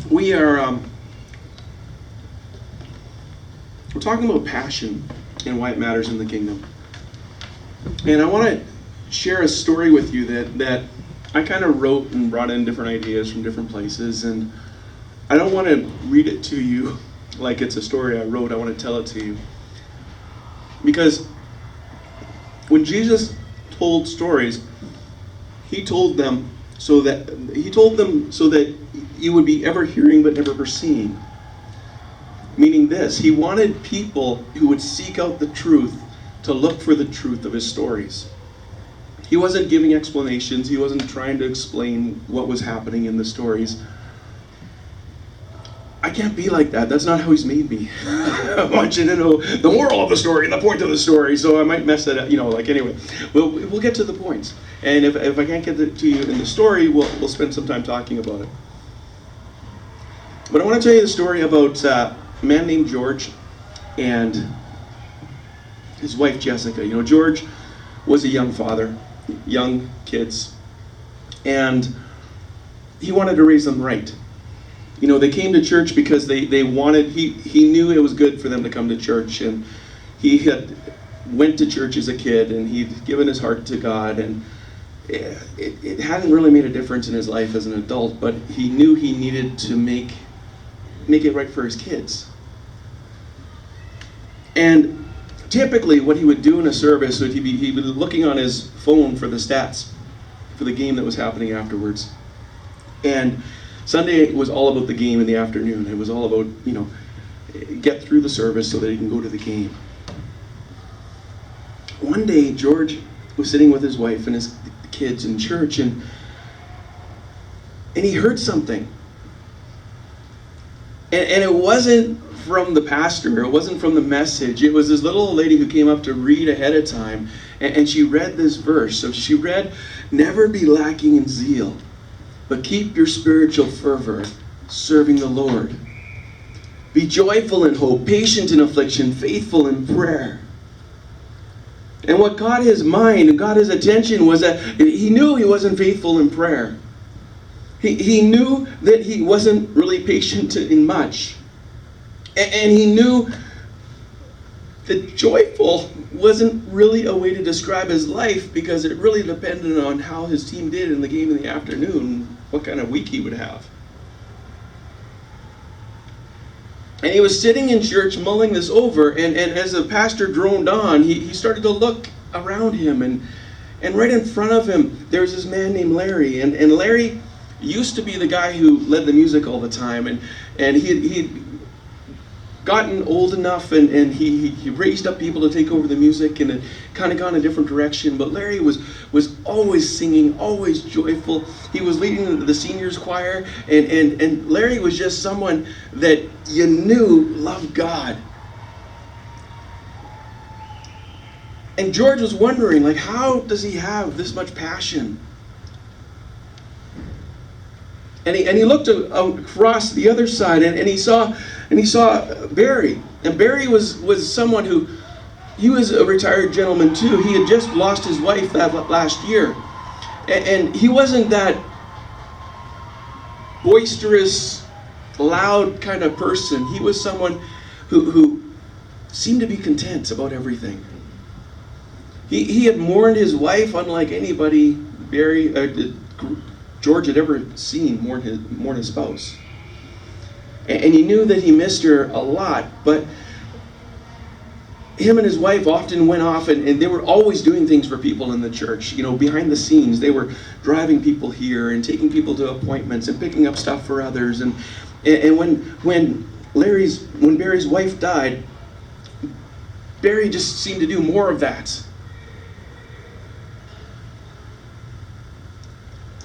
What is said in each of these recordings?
We are we're talking about passion and why it matters in the kingdom. And I want to share a story with you that I kind of wrote and brought in different ideas from different places. And I don't want to read it to you like it's a story I wrote. I want to tell it to you. Because when Jesus told stories, he told them so that you would be ever hearing but never seeing. Meaning this, he wanted people who would seek out the truth to look for the truth of his stories. He wasn't giving explanations. He wasn't trying to explain what was happening in the stories. I can't be like that. That's not how he's made me. I want you to know the moral of the story and the point of the story, so I might mess that up, anyway. We'll get to the points. And if I can't get to you in the story, we'll spend some time talking about it. But I want to tell you the story about a man named George and his wife Jessica. George was a young father, young kids, and he wanted to raise them right. They came to church because they wanted, he knew it was good for them to come to church, and he had went to church as a kid, and he'd given his heart to God, and it hadn't really made a difference in his life as an adult, but he knew he needed to make it right for his kids. And typically what he would do in a service would he'd be looking on his phone for the stats for the game that was happening afterwards. And Sunday was all about the game in the afternoon. It was all about, get through the service so that he can go to the game. One day, George was sitting with his wife and his kids in church, and he heard something. And it wasn't from the pastor, it wasn't from the message. It was this little old lady who came up to read ahead of time, and she read this verse. So she read, "Never be lacking in zeal, but keep your spiritual fervor, serving the Lord. Be joyful in hope, patient in affliction, faithful in prayer." And what caught his mind and got his attention was that he knew he wasn't faithful in prayer. He knew that he wasn't really patient in much. And he knew that joyful wasn't really a way to describe his life, because it really depended on how his team did in the game in the afternoon, what kind of week he would have. And he was sitting in church mulling this over, and as the pastor droned on, he started to look around him, and right in front of him there was this man named Larry, and Larry used to be the guy who led the music all the time, and he'd gotten old enough, and he raised up people to take over the music, and it kind of gone a different direction. But Larry was always singing, always joyful. He was leading the seniors choir, and Larry was just someone that you knew loved God. And George was wondering, how does he have this much passion? And he looked across the other side, and he saw Barry. And Barry was someone who, he was a retired gentleman too. He had just lost his wife that last year. And he wasn't that boisterous, loud kind of person. He was someone who seemed to be content about everything. He had mourned his wife unlike anybody George had ever seen mourn his spouse. And he knew that he missed her a lot, but him and his wife often went off, and they were always doing things for people in the church. Behind the scenes, they were driving people here and taking people to appointments and picking up stuff for others. And when Barry's wife died, Barry just seemed to do more of that.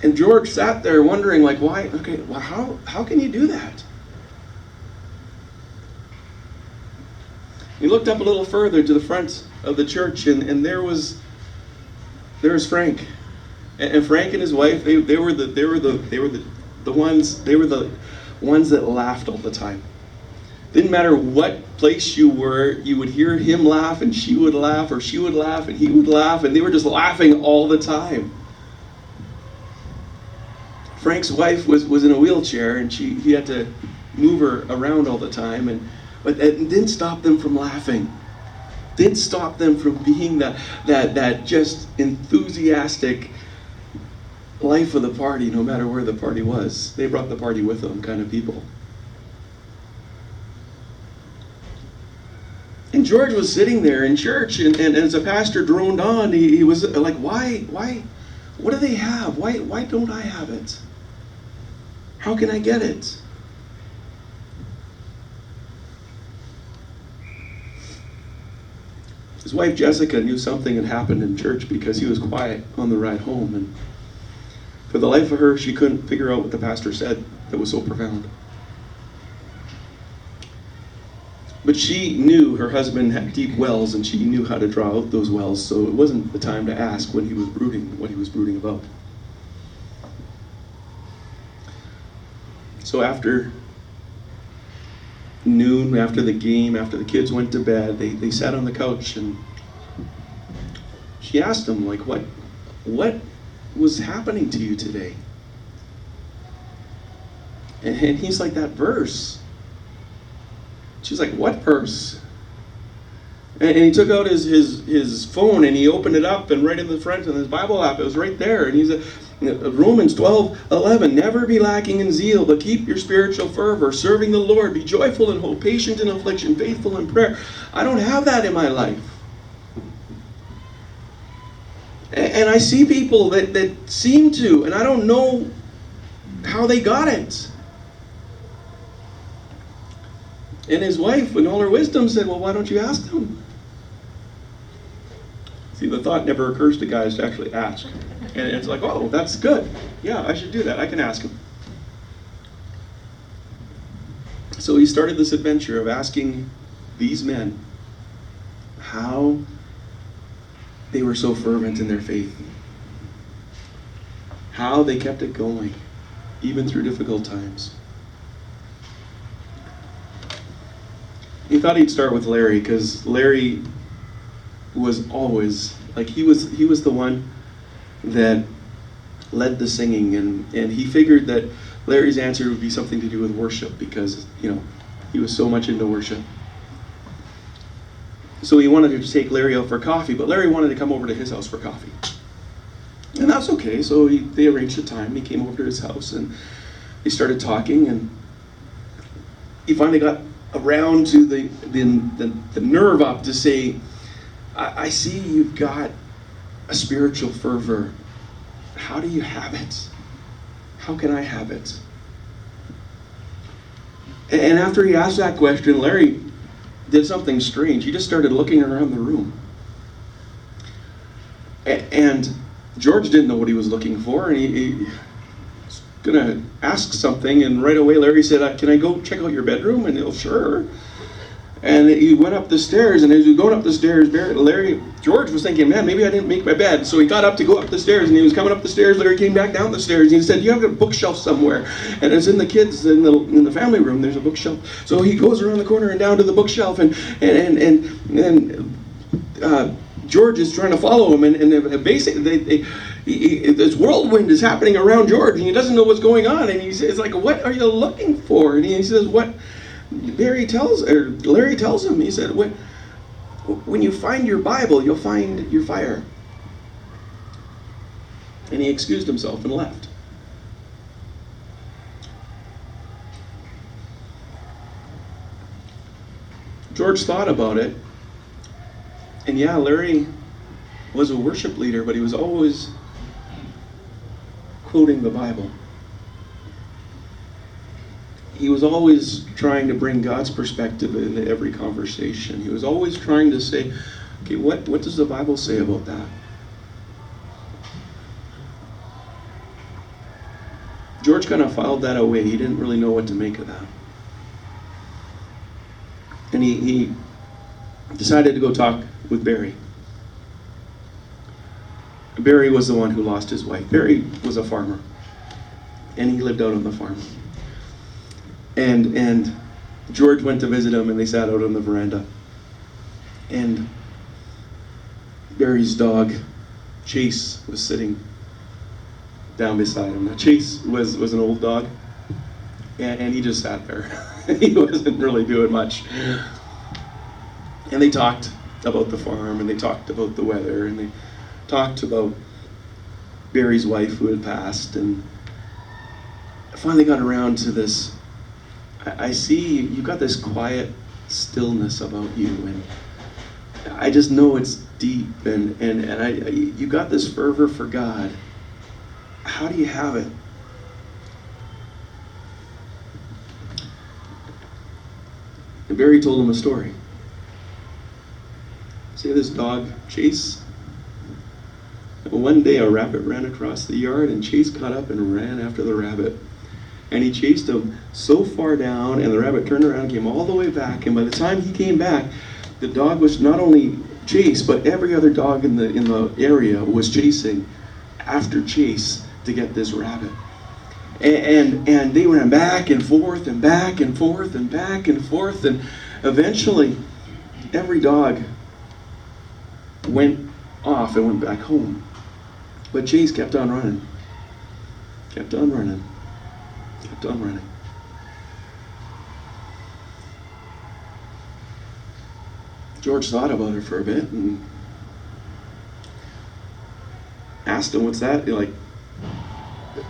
And George sat there wondering, why? Okay, well, how can you do that? He looked up a little further to the front of the church, and there was Frank, and Frank and his wife. They were the ones that laughed all the time. Didn't matter what place you were, you would hear him laugh, and she would laugh, or she would laugh, and he would laugh, and they were just laughing all the time. Frank's wife was in a wheelchair, and he had to move her around all the time, but it didn't stop them from laughing. Didn't stop them from being that just enthusiastic life of the party, no matter where the party was. They brought the party with them kind of people. And George was sitting there in church, and as the pastor droned on, he was like, why, what do they have? Why don't I have it? How can I get it? His wife Jessica knew something had happened in church because he was quiet on the ride home, and for the life of her, she couldn't figure out what the pastor said that was so profound. But she knew her husband had deep wells, and she knew how to draw out those wells, so it wasn't the time to ask when he was brooding, what he was brooding about. So after noon, after the game, after the kids went to bed, they sat on the couch, and she asked him, like, what was happening to you today? And he's like, that verse. She's like, what verse? And he took out his phone, and he opened it up, and right in the front of his Bible app, it was right there. And he's Romans 12:11, never be lacking in zeal, but keep your spiritual fervor, serving the Lord, be joyful in hope, patient in affliction, faithful in prayer. I don't have that in my life. And I see people that seem to, and I don't know how they got it. And his wife, in all her wisdom, said, well, why don't you ask them? See, the thought never occurs to guys to actually ask. And it's like, oh, that's good. Yeah, I should do that. I can ask him. So he started this adventure of asking these men how they were so fervent in their faith. How they kept it going, even through difficult times. He thought he'd start with Larry, because Larry was always, like, he was the one that led the singing, and he figured that Larry's answer would be something to do with worship, because, he was so much into worship. So he wanted to take Larry out for coffee, but Larry wanted to come over to his house for coffee. And that's okay, so they arranged a time, and he came over to his house, and they started talking, and he finally got around to the nerve up to say, I see you've got a spiritual fervor. How do you have it? How can I have it? And after he asked that question, Larry did something strange. He just started looking around the room. And George didn't know what he was looking for, and he was going to ask something, and right away Larry said, can I go check out your bedroom? And he'll, sure. And he went up the stairs, and as he was going up the stairs, George was thinking, man, maybe I didn't make my bed. So he got up to go up the stairs, and he was coming up the stairs. Larry came back down the stairs, and he said, you have a bookshelf somewhere. And it's in the kids, in the family room, there's a bookshelf. So he goes around the corner and down to the bookshelf, and George is trying to follow him, and basically this whirlwind is happening around George, and he doesn't know what's going on. And he's like, what are you looking for? And he says, what? Larry tells him, he said, when you find your Bible, you'll find your fire. And he excused himself and left. George thought about it, and yeah, Larry was a worship leader, but he was always quoting the Bible. He was always trying to bring God's perspective into every conversation. He was always trying to say, okay, what does the Bible say about that? George kind of filed that away. He didn't really know what to make of that. And he decided to go talk with Barry. Barry was the one who lost his wife. Barry was a farmer, and he lived out on the farm. And George went to visit him, and they sat out on the veranda. And Barry's dog, Chase, was sitting down beside him. Now Chase was an old dog, and he just sat there. He wasn't really doing much. And they talked about the farm, and they talked about the weather, and they talked about Barry's wife who had passed, and I finally got around to this. I see you've got this quiet stillness about you, and I just know it's deep, and you got this fervor for God. How do you have it? And Barry told him a story. See this dog, Chase? One day a rabbit ran across the yard, and Chase caught up and ran after the rabbit. And he chased him so far down, and the rabbit turned around and came all the way back. And by the time he came back, the dog was not only Chase, but every other dog in the area was chasing after Chase to get this rabbit. And they ran back and forth and back and forth and back and forth, and eventually every dog went off and went back home. But Chase kept on running. Kept on running. Kept on running. George thought about it for a bit and asked him, "What's that?" Like,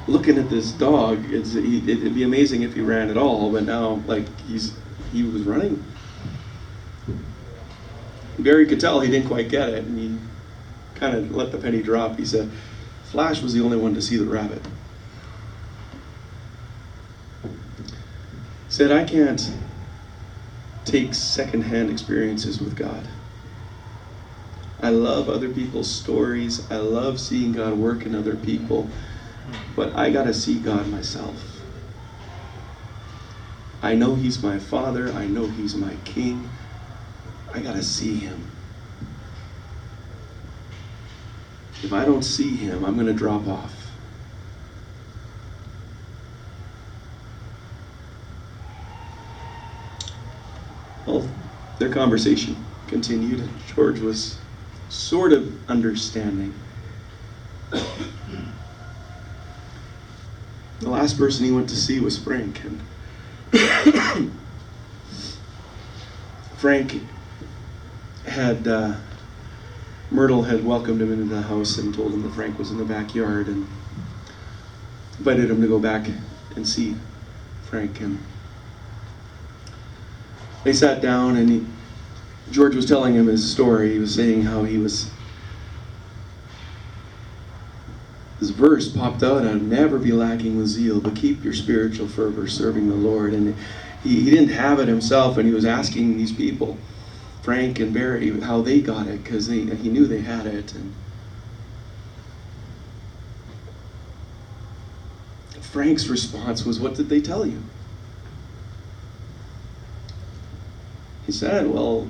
looking at this dog, it'd be amazing if he ran at all, but now, like, he was running. Barry could tell he didn't quite get it, and he kind of let the penny drop. He said, Flash was the only one to see the rabbit. He said, I can't take secondhand experiences with God. I love other people's stories. I love seeing God work in other people, but I gotta see God myself. I know He's my Father. I know He's my King. I gotta see Him. If I don't see Him, I'm gonna drop off. Well, their conversation continued, and George was sort of understanding. The last person he went to see was Frank, and Frank had Myrtle had welcomed him into the house and told him that Frank was in the backyard and invited him to go back and see Frank. And they sat down, and George was telling him his story. He was saying how this verse popped out, never be lacking with zeal, but keep your spiritual fervor serving the Lord. And he didn't have it himself, and he was asking these people, Frank and Barry, how they got it, because he knew they had it. And Frank's response was, what did they tell you? He said, well,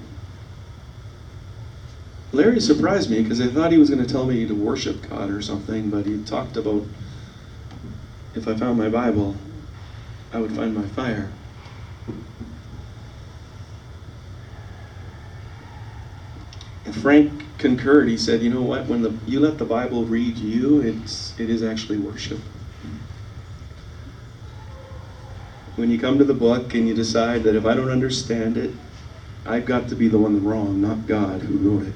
Larry surprised me because I thought he was going to tell me to worship God or something, but he talked about if I found my Bible, I would find my fire. And Frank concurred. He said, you know what, when you let the Bible read you, it is actually worship. When you come to the book and you decide that if I don't understand it, I've got to be the one wrong, not God who wrote it.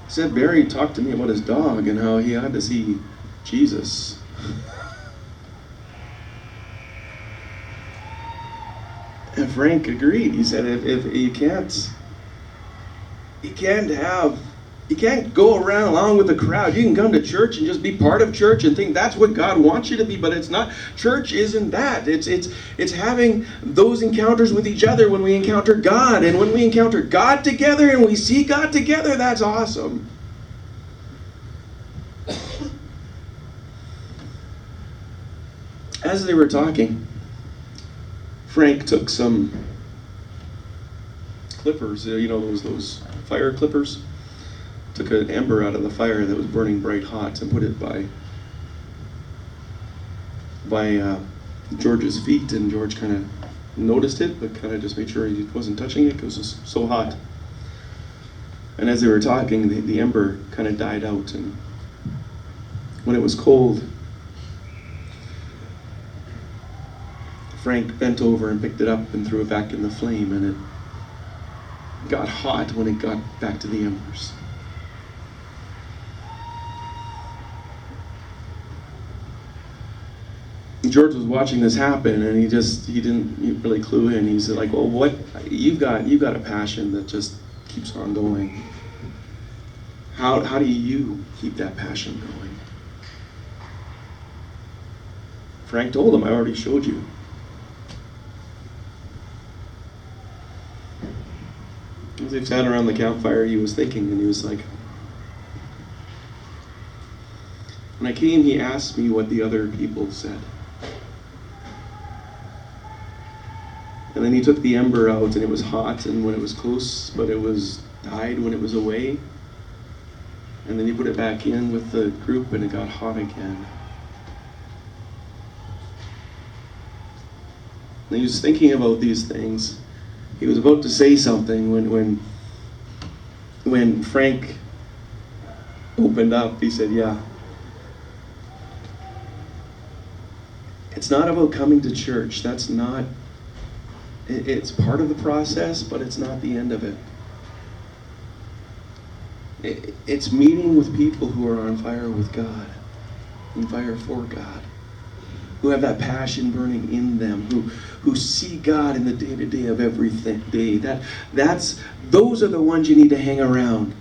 He said Barry talked to me about his dog and how he had to see Jesus. And Frank agreed. He said, if you can't go around along with the crowd. You can come to church and just be part of church and think that's what God wants you to be, but it's not. Church isn't that. It's having those encounters with each other when we encounter God. And when we encounter God together and we see God together, that's awesome. As they were talking, Frank took some clippers, those fire clippers, took an ember out of the fire that was burning bright hot and put it by George's feet, and George kind of noticed it, but kind of just made sure he wasn't touching it because it was so hot. And as they were talking, the ember kind of died out. And when it was cold, Frank bent over and picked it up and threw it back in the flame, and it got hot when it got back to the embers. George was watching this happen, and he didn't really clue in. He's like, well, what, you've got a passion that just keeps on going. How do you keep that passion going? Frank told him, I already showed you. As they sat around the campfire, he was thinking, and he was like, when I came, he asked me what the other people said. And then he took the ember out, and it was hot and when it was close, but it was died when it was away. And then he put it back in with the group, and it got hot again. And he was thinking about these things. He was about to say something when Frank opened up. He said, yeah, it's not about coming to church. That's not, it's part of the process, but it's not the end of it. It's meeting with people who are on fire with God, on fire for God, who have that passion burning in them, who see God in the day-to-day of every day. Those are the ones you need to hang around.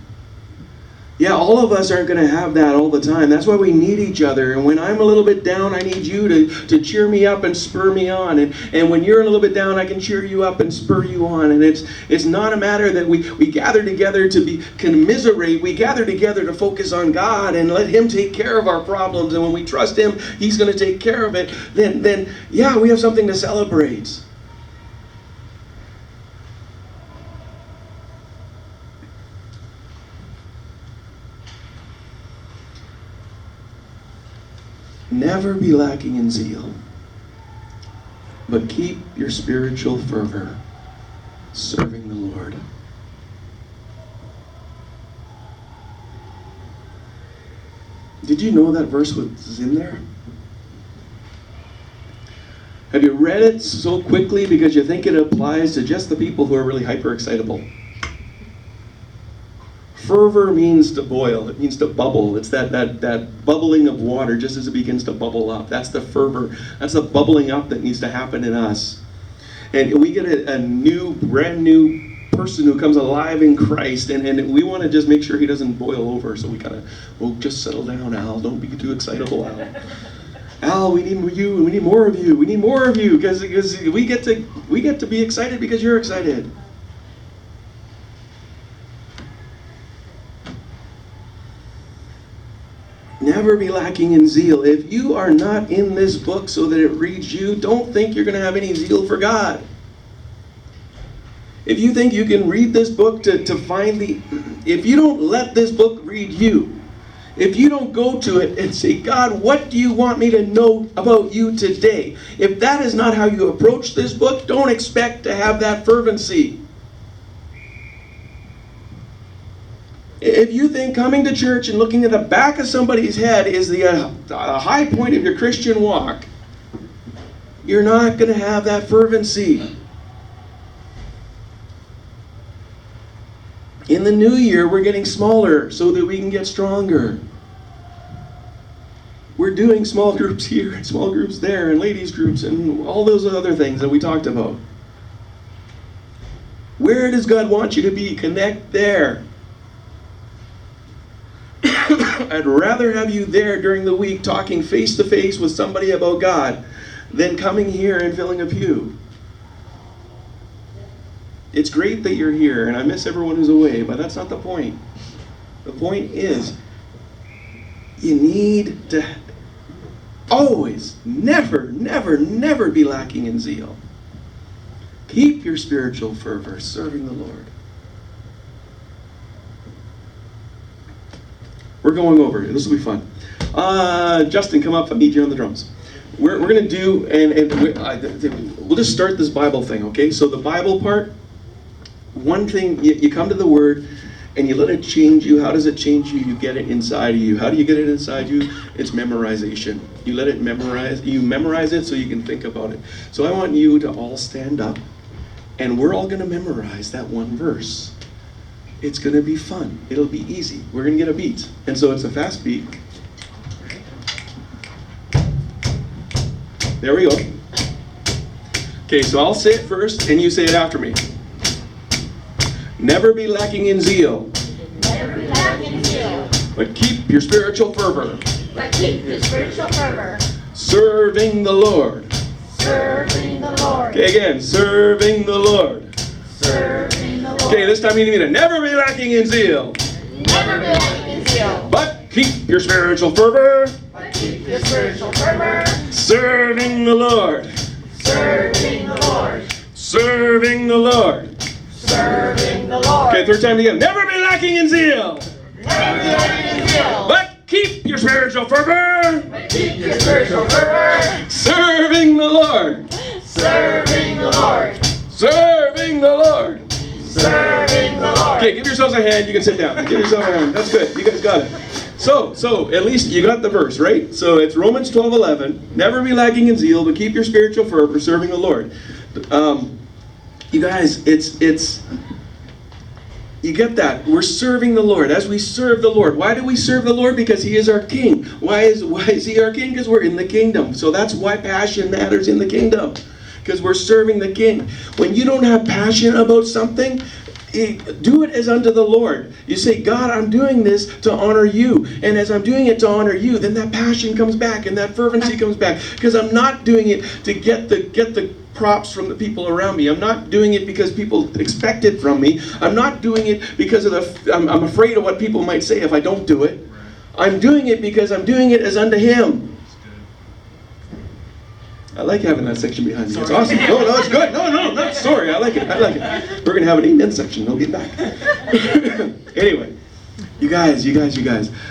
Yeah, all of us aren't going to have that all the time. That's why we need each other. And when I'm a little bit down, I need you to cheer me up and spur me on. And when you're a little bit down, I can cheer you up and spur you on. And it's not a matter that we gather together to commiserate. We gather together to focus on God and let Him take care of our problems. And when we trust Him, He's going to take care of it. Then yeah, we have something to celebrate. Never be lacking in zeal, but keep your spiritual fervor serving the Lord. Did you know that verse was in there? Have you read it so quickly because you think it applies to just the people who are really hyper-excitable? Fervor means to boil. It means to bubble. It's that bubbling of water just as it begins to bubble up. That's the fervor. That's the bubbling up that needs to happen in us. And we get a brand new person who comes alive in Christ, and we want to just make sure he doesn't boil over. So we'll just settle down, Al. Don't be too excitable, Al. Al, we need you. We need more of you. We need more of you because we get to be excited because you're excited. Never be lacking in zeal. If you are not in this book so that it reads you, don't think you're going to have any zeal for God. If you think you can read this book to find if you don't let this book read you, if you don't go to it and say, God, what do you want me to know about you today? If that is not how you approach this book, don't expect to have that fervency. If you think coming to church and looking at the back of somebody's head is the high point of your Christian walk, you're not going to have that fervency. In the new year, we're getting smaller so that we can get stronger. We're doing small groups here and small groups there and ladies groups and all those other things that we talked about. Where does God want you to be? Connect there. I'd rather have you there during the week talking face to face with somebody about God than coming here and filling a pew. It's great that you're here, and I miss everyone who's away, but that's not the point. The point is, you need to always, never be lacking in zeal. Keep your spiritual fervor serving the Lord. We're going over it. This will be fun. Justin, come up. I need you on the drums. We're going to do, we'll just start this Bible thing, okay? So the Bible part, one thing, you come to the Word, and you let it change you. How does it change you? You get it inside of you. How do you get it inside you? It's memorization. You let it memorize. You memorize it so you can think about it. So I want you to all stand up, and we're all going to memorize that one verse. It's going to be fun. It'll be easy. We're going to get a beat. And so it's a fast beat. There we go. Okay, so I'll say it first, and you say it after me. Never be lacking in zeal. Never be lacking in zeal. But keep your spiritual fervor. But keep your spiritual fervor. Serving the Lord. Serving the Lord. Okay, again. Serving the Lord. Serving the Lord. Okay, this time you need to never be lacking in zeal. Never be lacking in zeal. But keep your spiritual fervor. But keep your spiritual fervor. Serving the Lord. Serving the Lord. Serving the Lord. Serving the Lord. Okay, third time again. Never be lacking in zeal. Never be lacking in zeal. But keep your spiritual fervor. But keep your spiritual fervor. Serving the Lord. Serving the Lord. Serving the Lord. Serving the Lord. Okay, give yourselves a hand. You can sit down. Give yourself a hand. That's good. You guys got it. So at least you got the verse, right? So it's Romans 12:11. Never be lacking in zeal, but keep your spiritual fervor, serving the Lord. You guys, it's you get that? We're serving the Lord. As we serve the Lord. Why do we serve the Lord? Because He is our King. Why is He our King? Because we're in the kingdom. So that's why passion matters in the kingdom. Because we're serving the King. When you don't have passion about something, do it as unto the Lord. You say, God, I'm doing this to honor you. And as I'm doing it to honor you, then that passion comes back and that fervency comes back. Because I'm not doing it to get the props from the people around me. I'm not doing it because people expect it from me. I'm not doing it because I'm afraid of what people might say if I don't do it. I'm doing it because I'm doing it as unto Him. I like having that section behind me. It's awesome. No, it's good. No, not sorry. I like it. We're going to have an amen section. They'll get back. Anyway, you guys.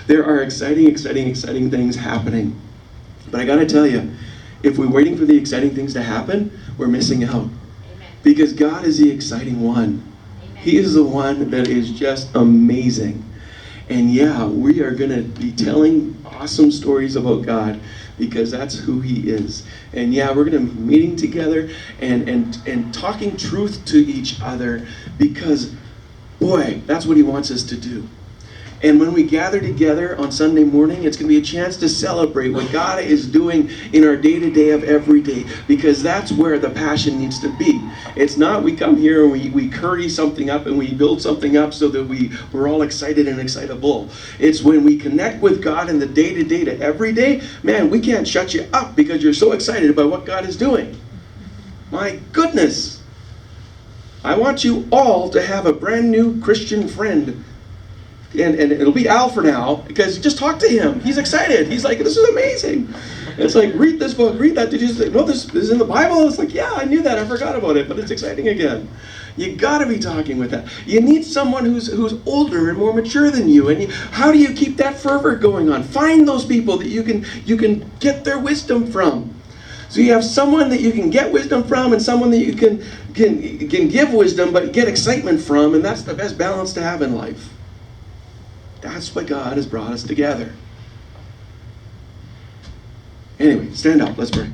There are exciting things happening. But I got to tell you, if we're waiting for the exciting things to happen, we're missing out. Amen. Because God is the exciting one. Amen. He is the one that is just amazing. And yeah, we are going to be telling awesome stories about God because that's who He is. And yeah, we're going to be meeting together and talking truth to each other because, boy, that's what He wants us to do. And when we gather together on Sunday morning, it's going to be a chance to celebrate what God is doing in our day-to-day of every day, because that's where the passion needs to be. It's not we come here and we curry something up and we build something up so that we're all excited and excitable. It's when we connect with God in the day-to-day to every day, man, we can't shut you up because you're so excited about what God is doing. My goodness. I want you all to have a brand new Christian friend. And it'll be Al for now, because just talk to him. He's excited. He's like, this is amazing. It's like, read this book, read that. Did you say, no, this is in the Bible? It's like, yeah, I knew that. I forgot about it, but it's exciting again. You got to be talking with that. You need someone who's older and more mature than you. And how do you keep that fervor going on? Find those people that you can get their wisdom from. So you have someone that you can get wisdom from and someone that you can give wisdom but get excitement from, and that's the best balance to have in life. That's why God has brought us together. Anyway, stand up. Let's pray.